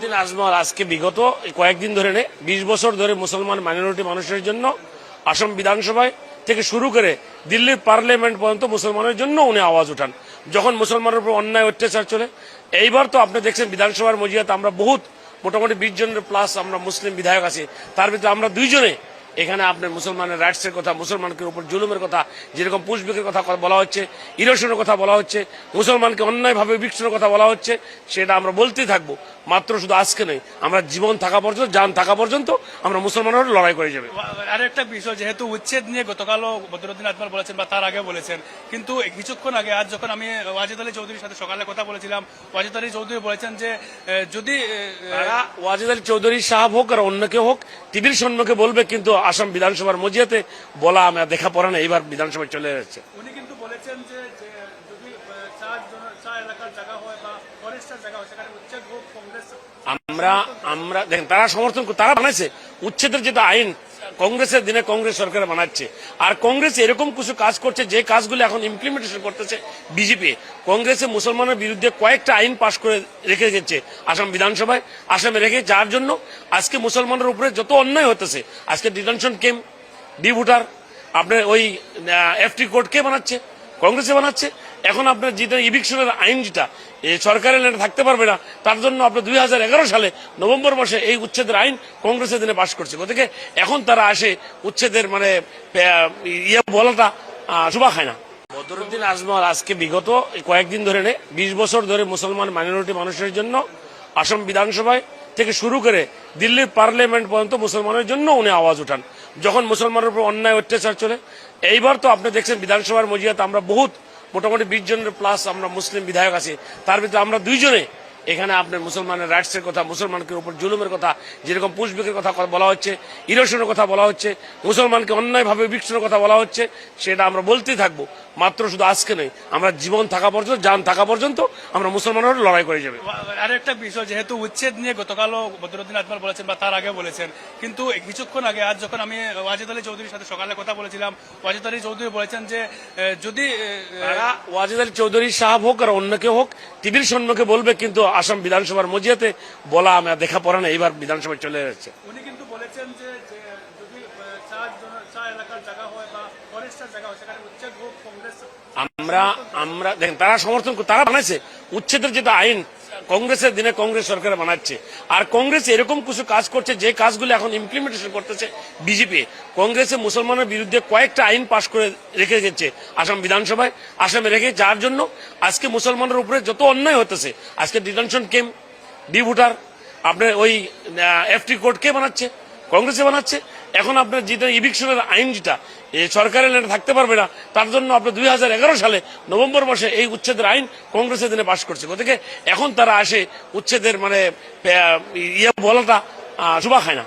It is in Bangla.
বদরুদ্দিন আজমল আজকে বিগত কয়েকদিন ধরে 20 বছর ধরে মুসলমান মাইনরিটি মানুষের জন্য আসাম বিধানসভায় থেকে শুরু করে দিল্লির পার্লামেন্ট পর্যন্ত মুসলমানের জন্য উনি আওয়াজ উঠান। যখন মুসলমানের উপর অন্যায় অত্যাচার চলে, এইবার তো আপনি দেখছেন বিধানসভার মজিয়াতে আমরা মোটামুটি 20 জনের প্লাস আমরা মুসলিম বিধায়ক আছি, তার ভিতরে আমরা 2 জনে এখানে আপনার মুসলমানের রাইটসের কথা, মুসলমানদের উপর জুলুমের কথা, যেরকম পুশব্যাকের কথা বলা হচ্ছে, ইরোশনের কথা বলা হচ্ছে, মুসলমানকে অন্যায়ভাবে বিক্ষণের কথা বলা হচ্ছে, সেটা আমরা বলতেই থাকবো। মাত্র শুধু আজকে নয়, আমরা জীবন থাকা পর্যন্ত, জান থাকা পর্যন্ত আমরা মুসলমানের লড়াই করে যাবে। আর একটা বিষয়, যেহেতু উচ্ছেদ নিয়ে গতকালও বদরুদ্দিন আজমল বলেছেন বা তার আগে বলেছেন, কিন্তু কিছুক্ষণ আগে আজ যখন আমি ওয়াজিদ আলী চৌধুরীর সাথে সকালে কথা বলেছিলাম, ওয়াজিদ আলী চৌধুরী বলেছেন যে যদি ওয়াজিদ আলী চৌধুরী সাহেব হোক আর অন্য কেউ হোক, টিভির সম্মুখে বলবে, কিন্তু আসাম বিধানসভার মজিয়াতে বলা আমরা দেখা পড়ে না, এইবার বিধানসভায় চলে যাচ্ছে। উনি কিন্তু বলেছেন যে যদি চা এলাকার জায়গা হয় বা ফরেস্টের জায়গা হয়, সেখানে উচ্ছেদ হোক, কংগ্রেস আমরা দেখেন তারা সমর্থন, তারা বানাইছে উচ্ছেদের যেটা আইন কংগ্রেসের দিনে কংগ্রেস সরকার বানাচ্ছে, আর কংগ্রেস এরকম কিছু কাজ করছে যে কাজগুলো এখন ইমপ্লিমেন্টেশন করতেছে বিজেপি। কংগ্রেসে মুসলমানের বিরুদ্ধে কয়েকটা আইন পাশ করে রেখে গেছে আসাম বিধানসভায়, আসামে রেখে, যার জন্য আজকে মুসলমানের উপরে যত অন্যায় হতেছে, আজকে ডিটেনশন ক্যাম্প, ডি ভোটার, আপনার ওই এফটি কোর্ট কে বানাচ্ছে? কংগ্রেসে বানাচ্ছে। এখন আপনার যেটা ইভিকশনের আইন, যেটা সরকারের ল্যান্ডে থাকতে পারবে না, তার জন্য আপনার 2011 সালে নভেম্বর মাসে এই উচ্ছেদের আইন কংগ্রেসের দিনে পাশ করছে। গতিকে এখন তারা আসে উচ্ছেদের মানে বলাটা শোভা খায় না। বদরুদ্দিন আজমল আজকে বিগত কয়েকদিন ধরে 20 বছর ধরে মুসলমান মাইনরিটি মানুষের জন্য আসাম বিধানসভায় থেকে শুরু করে দিল্লির পার্লামেন্ট পর্যন্ত মুসলমানের জন্য উনি আওয়াজ উঠান। যখন মুসলমানের উপর অন্যায় অত্যাচার চলে, এইবার তো আপনি দেখছেন বিধানসভার মজিয়াতে আমরা মোটামুটি 20 জনের প্লাস আমরা মুসলিম বিধায়ক আছি, তার ভিতরে আমরা 2 জনে এখানে আপনার মুসলমানের রাইটসের কথা, মুসলমানদের উপর জুলুমের কথা, যেরকম পুশব্যাকের কথা বলা হচ্ছে, ইরোশনের কথা বলা হচ্ছে, মুসলমানকে অন্যায়ভাবে বিক্ষণের কথা বলা হচ্ছে, সেটা আমরা বলতেই থাকবো। মাত্র শুধু আজকে নয়, আমরা জীবন থাকা পর্যন্ত, জান থাকা পর্যন্ত আমরা মুসলমানের লড়াই করে যাবে। আর একটা বিষয়, যেহেতু উচ্ছেদ নিয়ে গতকালও বদরুদ্দিন আজমল বলেছেন বা তার আগে বলেছেন, কিন্তু কিছুক্ষণ আগে আজ যখন আমি ওয়াজিদ আলী চৌধুরীর সাথে সকালে কথা বলেছিলাম, ওয়াজিদ আলী চৌধুরী বলেছেন যে যদি ওয়াজিদ আলী চৌধুরী সাহেব হোক আর অন্য কেউ হোক, টিভির সম্মুখে বলবে, কিন্তু আসাম বিধানসভার মজিয়াতে বলা আমরা দেখা পড়ে না, এইবার বিধানসভায় চলে যাচ্ছে। উনি কিন্তু বলেছেন যে যদি চা এলাকার জায়গা হয় বা ফরেস্টের জায়গা হয়, সেখানে উচ্ছেদ হোক, কংগ্রেস আমরা দেখেন তারা সমর্থন, তারা বানাইছে উচ্ছেদের যেটা আইন কংগ্রেসের দিনে কংগ্রেস সরকার বানাচ্ছে, আর কংগ্রেস এরকম কিছু কাজ করছে যে কাজগুলো এখন ইমপ্লিমেন্টেশন করতেছে বিজেপি। কংগ্রেসে মুসলমানের বিরুদ্ধে কয়েকটা আইন পাশ করে রেখে গেছে আসাম বিধানসভায়, আসামে রেখে, যার জন্য আজকে মুসলমানের উপরে যত অন্যায় হতেছে, আজকে ডিটেনশন ক্যাম্প, ডি ভোটার, আপনার ওই এফটি কোর্ট কে বানাচ্ছে? কংগ্রেসে বানাচ্ছে। এখন আপনার যেটা ইভিকশনের আইন, যেটা সরকারের ল্যান্ডে থাকতে পারবে না, তার জন্য আপনার 2011 সালে নভেম্বর মাসে এই উচ্ছেদের আইন কংগ্রেসের দিনে পাশ করছে। গতিকে এখন তারা আসে উচ্ছেদের মানে বলাটা শোভা খায় না।